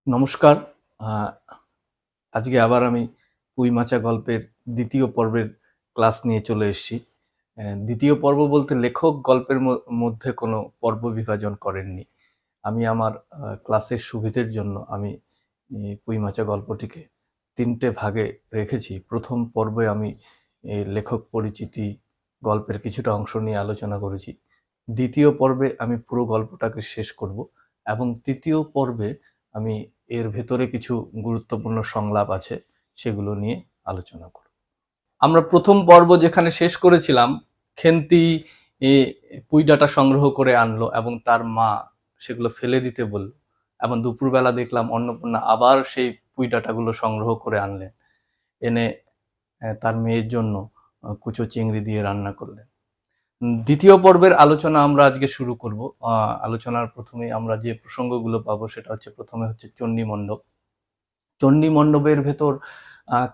নমস্কার। আহ, আজকে আবার আমি পুঁই মাচা গল্পের দ্বিতীয় পর্বের ক্লাস নিয়ে চলে এসেছি। দ্বিতীয় পর্ব বলতে লেখক গল্পের মধ্যে কোনো পর্ব বিভাজন করেননি। আমি আমার ক্লাসের সুবিধের জন্য আমি পুঁই মাচা গল্পটিকে তিনটে ভাগে রেখেছি। প্রথম পর্বে আমি লেখক পরিচিতি গল্পের কিছুটা অংশ নিয়ে আলোচনা করেছি। দ্বিতীয় পর্বে আমি পুরো গল্পটাকে শেষ করব এবং তৃতীয় পর্বে আমি এর ভেতরে কিছু গুরুত্বপূর্ণ সংলাপ আছে সেগুলো নিয়ে আলোচনা করব। আমরা প্রথম পর্ব যেখানে শেষ করেছিলাম, খেন্তি পুঁই ডাঁটা সংগ্রহ করে আনলো এবং তার মা সেগুলো ফেলে দিতে বলল, এবং দুপুরবেলা দেখলাম অন্নপূর্ণা আবার সেই পুঁই ডাঁটাগুলো সংগ্রহ করে আনলেন, এনে তার মেয়ের জন্য কুচো চিংড়ি দিয়ে রান্না করলেন। দ্বিতীয় পর্বের আলোচনা আমরা আজকে শুরু করব। আলোচনার প্রথমে আমরা যে প্রসঙ্গগুলো পাবো সেটা হচ্ছে, প্রথমে হচ্ছে চণ্ডী মণ্ডপ। চণ্ডী মণ্ডপের ভেতর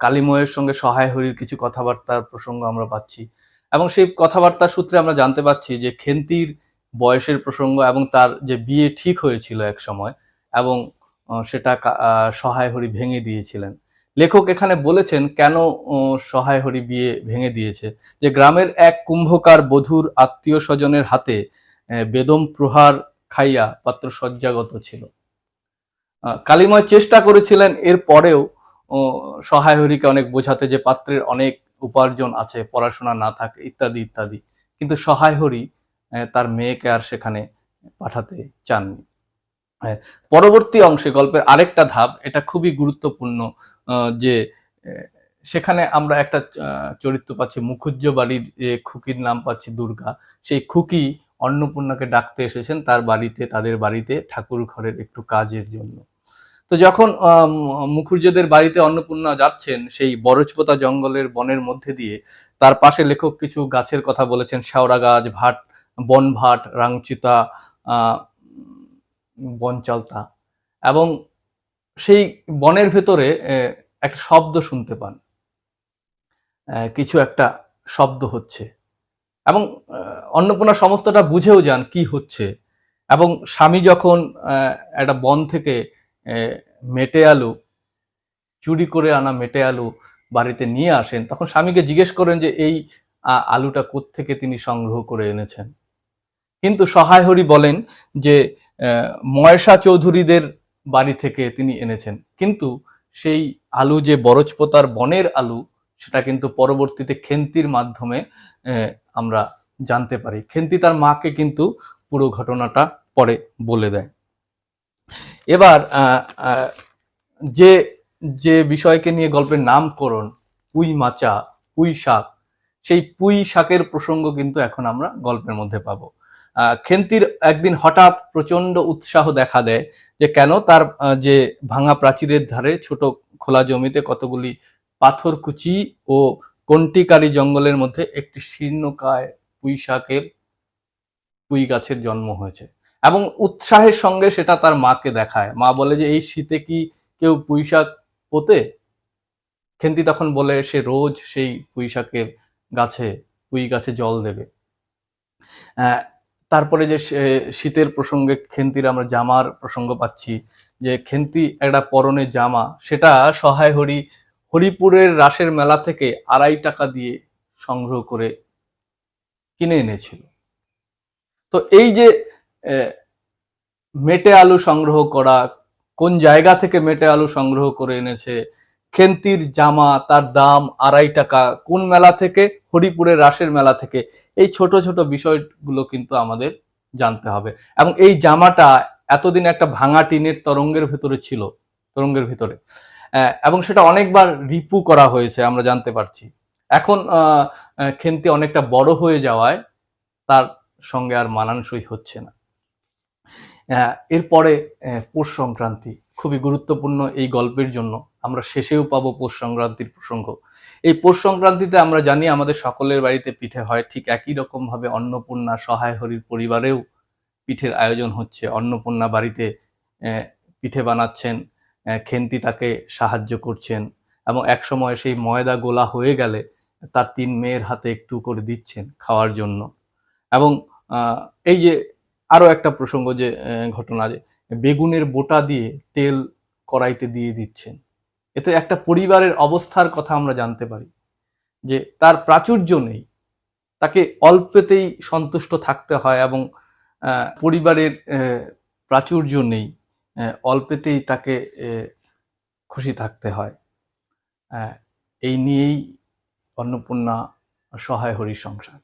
কালীময়ের সঙ্গে সহায় হরির কিছু কথাবার্তার প্রসঙ্গ আমরা পাচ্ছি, এবং সেই কথাবার্তার সূত্রে আমরা জানতে পারছি যে খেন্তির বয়সের প্রসঙ্গ এবং তার যে বিয়ে ঠিক হয়েছিল এক সময়, এবং সেটা সহায় হরি ভেঙে দিয়েছিলেন। লেখক এখানে বলেছেন কেন সহায় হরি বিয়ে ভেঙে দিয়েছে, যে গ্রামের এক কুম্ভকার বধূর আত্মীয় স্বজনের হাতে বেদম প্রহার খাইয়া পাত্র শয্যাগত ছিল। কালীময় চেষ্টা করেছিলেন এর পরেও সহায় হরিকে অনেক বোঝাতে, যে পাত্রের অনেক উপার্জন আছে, পড়াশোনা না থাকে ইত্যাদি ইত্যাদি, কিন্তু সহায় হরি তার মেয়েকে আর সেখানে পাঠাতে চাননি। পরবর্তী অংশে গল্পের আরেকটা ধাপ, এটা খুবই গুরুত্বপূর্ণ, যে সেখানে আমরা একটা চরিত্র পাচ্ছি, মুখুজ্জ বাড়ির খুকির নাম পাচ্ছি দুর্গা। সেই খুকি অন্নপূর্ণাকে ডাকতে এসেছেন তার বাড়িতে, তাদের বাড়িতে ঠাকুর ঘরের একটু কাজের জন্য। তো যখন মুখুজ্জেদের বাড়িতে অন্নপূর্ণা যাচ্ছেন সেই বরজপোতা জঙ্গলের বনের মধ্যে দিয়ে, তার পাশে লেখক কিছু গাছের কথা বলেছেন, শেওড়া গাছ, ভাট, বনভাট, রাংচিতা, বনচালতা, এবং সেই বনের ভেতরে একটা শব্দ শুনতে পান, কিছু একটা শব্দ হচ্ছে, এবং অন্নপূর্ণা সমস্তটা বুঝেও যান কি হচ্ছে। এবং স্বামী যখন একটা বন থেকে মেটে আলু, চুরি করে আনা মেটে আলু বাড়িতে নিয়ে আসেন, তখন স্বামীকে জিজ্ঞেস করেন যে এই আলুটা কোত্থেকে তিনি সংগ্রহ করে এনেছেন। কিন্তু সহায় হরি বলেন যে ময়সা চৌধুরীদের বাড়ি থেকে তিনি এনেছেন। কিন্তু সেই আলু যে বরজপোতার বনের আলু, সেটা কিন্তু পরবর্তীতে খেন্তির মাধ্যমে আমরা জানতে পারি। খেন্তি তার মাকে কিন্তু পুরো ঘটনাটা পরে বলে দেয়। এবার যে যে বিষয়কে নিয়ে গল্পের নামকরণ, পুঁই মাচা, পুঁই শাক, সেই পুঁই শাকের প্রসঙ্গ কিন্তু এখন আমরা গল্পের মধ্যে পাবো। খেন্তির একদিন হঠাৎ প্রচন্ড উৎসাহ দেখা দেয়, যে কেন তার যে ভাঙা প্রাচীরের ধারে ছোট খোলা জমিতে কতগুলি পাথরকুচি ও কন্টিকারী জঙ্গলের মধ্যে একটি শীর্ণকায় পুঁই গাছের জন্ম হয়েছে, এবং উৎসাহের সঙ্গে সেটা তার মাকে দেখায়। মা বলে যে এই শীতে কি কেউ পুঁই শাক পোতে? খেন্তি তখন বলে সে রোজ সেই পুঁই গাছে জল দেবে। তারপরে যে শীতের প্রসঙ্গে খেন্তির আমরা জামার প্রসঙ্গ পাচ্ছি, যে খেন্তি একটা পরনে জামা, সেটা সহায় হরি হরিপুরের রাসের মেলা থেকে 2.5 টাকা দিয়ে সংগ্রহ করে কিনে এনেছিল। তো এই যে মেটে আলু সংগ্রহ করা, কোন জায়গা থেকে মেটে আলু সংগ্রহ করে এনেছে, খেন্তির জামা তার দাম 2.5 টাকা, কোন মেলা থেকে, হরিপুরের রাসের মেলা থেকে, এই ছোট ছোট বিষয়গুলো কিন্তু আমাদের জানতে হবে। এবং এই জামাটা এতদিন একটা ভাঙা টিনের তরঙ্গের ভিতরে, এবং সেটা অনেকবার রিপু করা হয়েছে আমরা জানতে পারছি। এখন খেন্তি অনেকটা বড় হয়ে যাওয়ায় তার সঙ্গে আর মানানসই হচ্ছে না। এরপরে পৌষ সংক্রান্তি খুবই গুরুত্বপূর্ণ এই গল্পের জন্য। আমরা শেষেও পাবো পৌষ সংক্রান্তির প্রসঙ্গ। এই পৌষ সংক্রান্তিতে আমরা জানি আমাদের সকলের বাড়িতে পিঠে হয়, ঠিক একই রকম ভাবে অন্নপূর্ণা সহায় হরির পরিবারেও পিঠের আয়োজন হচ্ছে। অন্নপূর্ণা বাড়িতে পিঠে বানাচ্ছেন, খেন্তি তাকে সাহায্য করছেন, এবং একসময় সেই ময়দা গোলা হয়ে গেলে তার 3 মেয়ের হাতে একটু করে দিচ্ছেন খাওয়ার জন্য। এবং এই যে আরো একটা প্রসঙ্গ, যে ঘটনা, যে বেগুনের বোটা দিয়ে তেল কড়াইতে দিয়ে দিচ্ছেন। এতে একটা পরিবারের অবস্থার কথা আমরা জানতে পারি, যে তার প্রাচুর্য নেই, তাকে অল্পেতেই সন্তুষ্ট থাকতে হয়, এবং পরিবারের প্রাচুর্য নেই, অল্পেতেই তাকে খুশি থাকতে হয়। এই নিয়েই অন্নপূর্ণা সহায় হরি সংসার।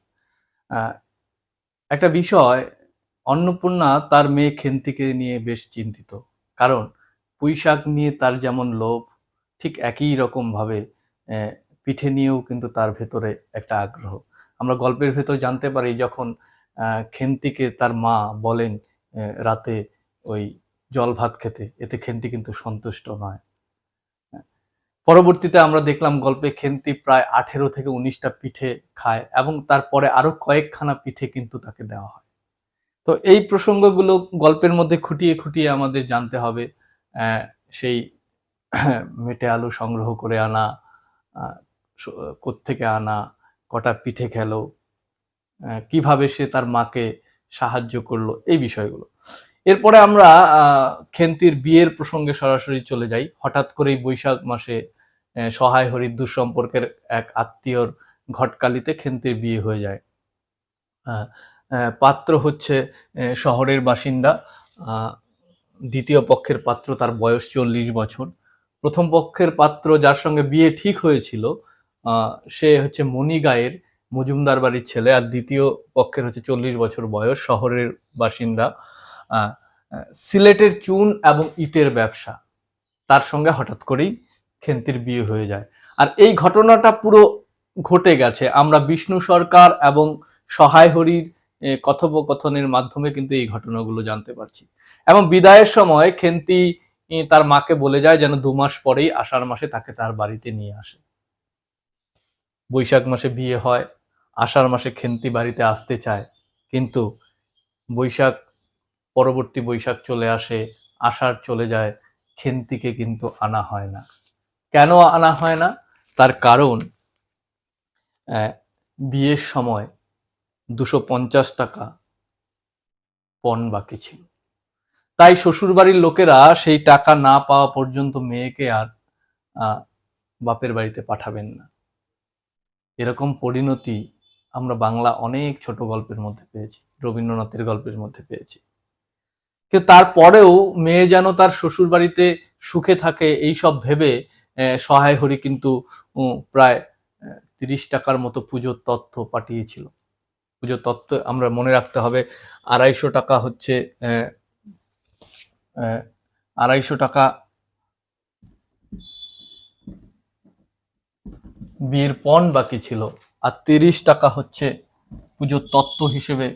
একটা বিষয়, অন্নপূর্ণা তার মেয়ে খেন্তিকে নিয়ে বেশ চিন্তিত, কারণ পুঁইশাক নিয়ে তার যেমন লোভ, ঠিক একই রকম ভাবে পিঠে নিয়েও কিন্তু তার ভেতরে একটা আগ্রহ। আমরা গল্পের ভেতর জানতে পারি, যখন খেন্তিকে তার মা বলেন রাতে ওই জল ভাত খেতে, এতে খেন্তি কিন্তু সন্তুষ্ট নয়। পরবর্তীতে আমরা দেখলাম গল্পে খেন্তি প্রায় 18 থেকে 19টা পিঠে খায়, এবং তারপরে আরো কয়েকখানা পিঠে কিন্তু তাকে দেওয়া হয়। তো এই প্রসঙ্গগুলো গল্পের মধ্যে খুঁটিয়ে খুঁটিয়ে আমাদের জানতে হবে। সেই মেটে আলু সংগ্রহ করে আনা, কোত্থেকে আনা, কটা পিঠে খেলো, কিভাবে সে তার মাকে সাহায্য করলো, এই বিষয়গুলো। এরপরে আমরা খেন্তির বিয়ের প্রসঙ্গে সরাসরি চলে যাই। হঠাৎ করেই বৈশাখ মাসে সহায় হরির দুঃসম্পর্কের এক আত্মীয়র ঘটকালিতে খেন্তির বিয়ে হয়ে যায়। পাত্র হচ্ছে শহরের বাসিন্দা, দ্বিতীয় পক্ষের পাত্র, তার বয়স 40 বছর। প্রথম পক্ষের পাত্র যার সঙ্গে বিয়ে ঠিক হয়েছিল, সে হচ্ছে মণিগাঁয়ের মজুমদার বাড়ির ছেলে, আর দ্বিতীয় পক্ষের হচ্ছে 40 বছর বয়স, শহরের বাসিন্দা, সিলেটের চুন এবং ইটের ব্যবসা। তার সঙ্গে হঠাৎ করেই খেন্তির বিয়ে হয়ে যায়। আর এই ঘটনাটা পুরো ঘটে গেছে আমরা বিষ্ণু সরকার এবং সহায় হরির কথোপকথনের মাধ্যমে কিন্তু এই ঘটনাগুলো জানতে পারছি। এবং বিদায়ের সময় খেন্তি তার মাকে বলে যায় যেন 2 মাস পরেই আষাঢ় মাসে তাকে তার বাড়িতে নিয়ে আসে। বৈশাখ মাসে বিয়ে হয়, আষাঢ় মাসে খেন্তি বাড়িতে আসতে চায়, কিন্তু বৈশাখ, পরবর্তী বৈশাখ চলে আসে, আষাঢ় চলে যায়, খেন্তিকে কিন্তু আনা হয় না। কেন আনা হয় না? তার কারণ বিয়ের সময় 250 টাকা পণ বাকি ছিল। তাই শ্বশুরবাড়ির লোকেরা সেই টাকা না পাওয়া পর্যন্ত মেয়েকে আর বাপের বাড়িতে পাঠাবেন না। এরকম পরিণতি আমরা বাংলা অনেক ছোট গল্পের মধ্যে পেয়েছি, রবীন্দ্রনাথের গল্পের মধ্যে পেয়েছি। কিন্তু তারপরেও মেয়ে যেন তার শ্বশুর বাড়িতে সুখে থাকে এইসব ভেবে সহায় হরি কিন্তু প্রায় 30 টাকার মতো পুজোর তত্ত্ব পাঠিয়েছিল। পুজোর তত্ত্ব আমরা মনে রাখতে হবে, 250 টাকা হচ্ছে 250 টাকা বিয়ের পণ বাকি ছিল, আর 30 টাকা হচ্ছে পুজোর তত্ত্ব হিসেবে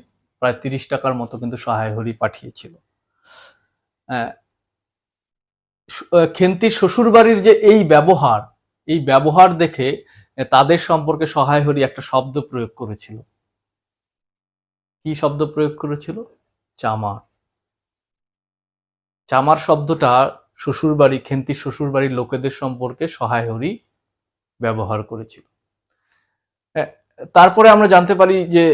প্রায় 30 টাকার মতো কিন্তু সহায় হরি পাঠিয়েছিল। খেন্তির শ্বশুর বাড়ির যে এই ব্যবহার দেখে তাদের সম্পর্কে সহায় হরি একটা শব্দ প্রয়োগ করেছিল। কি শব্দ প্রয়োগ করেছিল? চামার। চামার শব্দটা শ্বশুরবাড়ি, খেন্তির শ্বশুরবাড়ির লোকেদের সম্পর্কে সহায় হরি ব্যবহার করেছিল। তারপরে আমরা জানতে পারি যে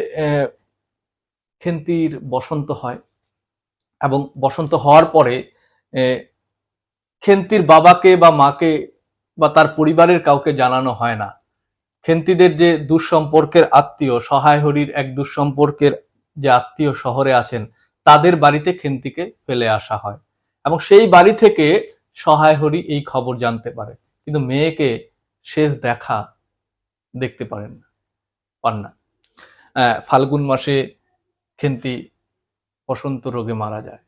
খেন্তির বসন্ত হয়, এবং বসন্ত হওয়ার পরে খেন্তির বাবাকে বা মাকে বা তার পরিবারের কাউকে জানানো হয় না। খেন্তিদের যে দুঃসম্পর্কের আত্মীয়, সহায় হরির এক দুঃসম্পর্কের যে আত্মীয় শহরে আছেন, তাদের বাড়িতে খেন্তিকে ফেলে আসা হয়, এবং সেই বাড়ি থেকে সহায় হরি এই খবর জানতে পারে, কিন্তু মেয়েকে শেষ দেখতে পান না। ফাল্গুন মাসে খেন্তি বসন্ত রোগে মারা যায়।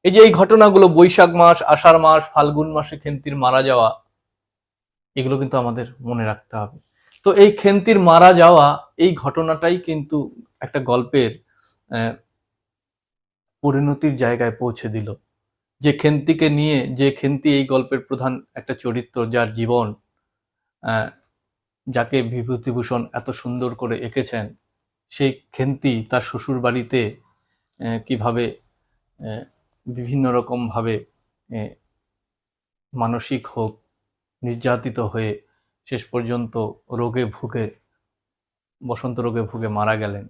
এই যে এই ঘটনাগুলো, বৈশাখ মাস, আষাঢ় মাস, ফাল্গুন মাসে খেন্তির মারা যাওয়া, এগুলো কিন্তু আমাদের মনে রাখতে হবে। তো এই খেন্তির মারা যাওয়া, এই ঘটনাটাই কিন্তু একটা গল্পের পরিণতির জায়গায় পৌঁছে দিল। যে খেন্তিকে নিয়ে, যে খেন্তি এই গল্পের প্রধান একটা চরিত্র, যার জীবন, যাকে বিভূতিভূষণ এত সুন্দর করে এঁকেছেন, সেই খেন্তি তার শ্বশুর বাড়িতে কিভাবে বিভিন্ন রকম ভাবে মানসিক হোক, নির্যাতিত হয়ে শেষ পর্যন্ত বসন্ত রোগে ভুগে মারা গেলেন।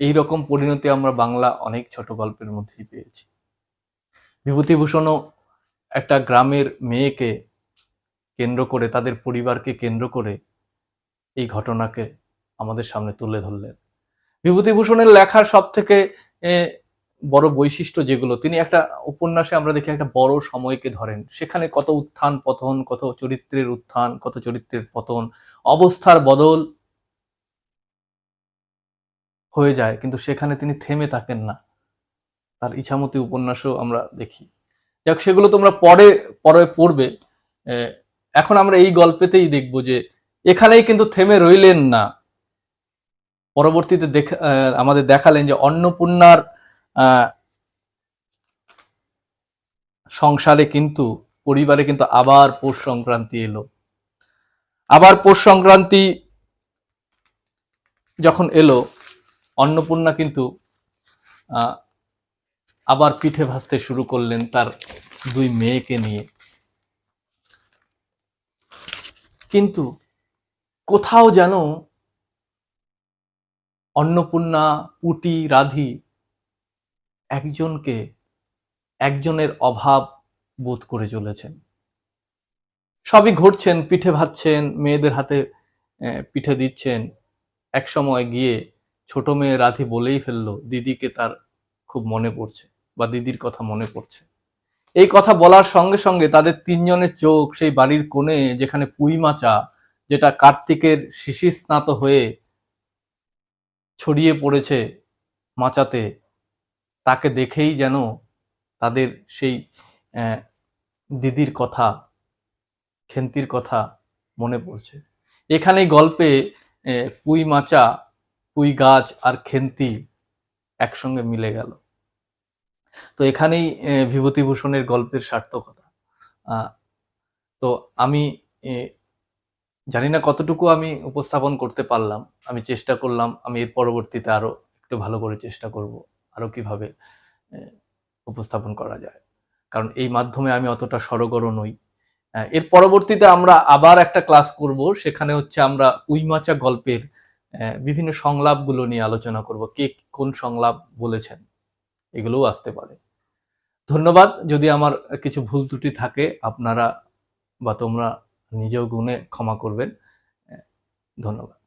এই রকম পরিণতি আমরা বাংলা অনেক ছোট গল্পের মধ্যেই পেয়েছি। বিভূতিভূষণও একটা গ্রামের মেয়েকে কেন্দ্র করে, তাদের পরিবারকে কেন্দ্র করে এই ঘটনাকে আমাদের সামনে তুলে ধরলেন। বিভূতিভূষণের লেখার সব থেকে বড় বৈশিষ্ট্য যেগুলো, তিনি একটা উপন্যাসে আমরা দেখি একটা বড় সময়কে ধরেন, সেখানে কত উত্থান পতন, কত চরিত্রের উত্থান, কত চরিত্রের পতন, অবস্থার বদল হয়ে যায়, কিন্তু সেখানে তিনি থেমে থাকেন না। তার ইছামতি উপন্যাসও আমরা দেখি। যাক, সেগুলো তোমরা পরে পরে পড়বে। এখন আমরা এই গল্পেতেই দেখব যে এখানেই কিন্তু থেমে রইলেন না। পরবর্তীতে আমাদের দেখালেন যে অন্নপূর্ণার সংসারে কিন্তু, পরিবারে কিন্তু আবার পৌষ সংক্রান্তি এলো। আবার পৌষ সংক্রান্তি যখন এলো, অন্নপূর্ণা কিন্তু আবার পিঠে ভাজতে শুরু করলেন তার দুই মেয়েকে নিয়ে। কিন্তু কোথাও যেন অন্নপূর্ণা, পুটি, রাধি একজনের অভাব বোধ করে চলেছেন। সবই ঘটছেন, পিঠে ভাজছেন, মেয়েদের হাতে পিঠে দিচ্ছেন। এক সময় গিয়ে ছোট মেয়ে রাধি বলেই ফেললো দিদিকে তার খুব মনে পড়ছে, বা দিদির কথা মনে পড়ছে। এই কথা বলার সঙ্গে সঙ্গে তাদের তিনজনের চোখ সেই বাড়ির কোণে, যেখানে পুঁই মাচা, যেটা কার্তিকের শিশির স্নাত হয়ে ছড়িয়ে পড়েছে মাচাতে, তাকে দেখেই যেন তাদের সেই দিদির কথা, খেন্তির কথা মনে পড়ছে। এখানেই গল্পে পুঁই মাচা, পুঁই গাছ আর খেন্তি একসঙ্গে মিলে গেল। তো এখানেই বিভূতিভূষণের গল্পের সার্থকতা। তো আমি জানি না কতটুকু আমি উপস্থাপন করতে পারলাম। আমি চেষ্টা করলাম, আমি এর পরবর্তীতে আরো একটু ভালো করে চেষ্টা করব, আরো কিভাবে উপস্থাপন করা যায়, কারণ এই মাধ্যমে আমি অতটা সড়গড় নই। এর পরবর্তীতে আমরা আবার একটা ক্লাস করব, সেখানে হচ্ছে আমরা উইমাচা গল্পের বিভিন্ন সংলাপগুলো নিয়ে আলোচনা করব, কে কোন সংলাপ বলেছেন, এগুলোও আসতে পারে। ধন্যবাদ। যদি আমার কিছু ভুল ত্রুটি থাকে, আপনারা বা তোমরা নিজেও গুণে ক্ষমা করবেন। ধন্যবাদ।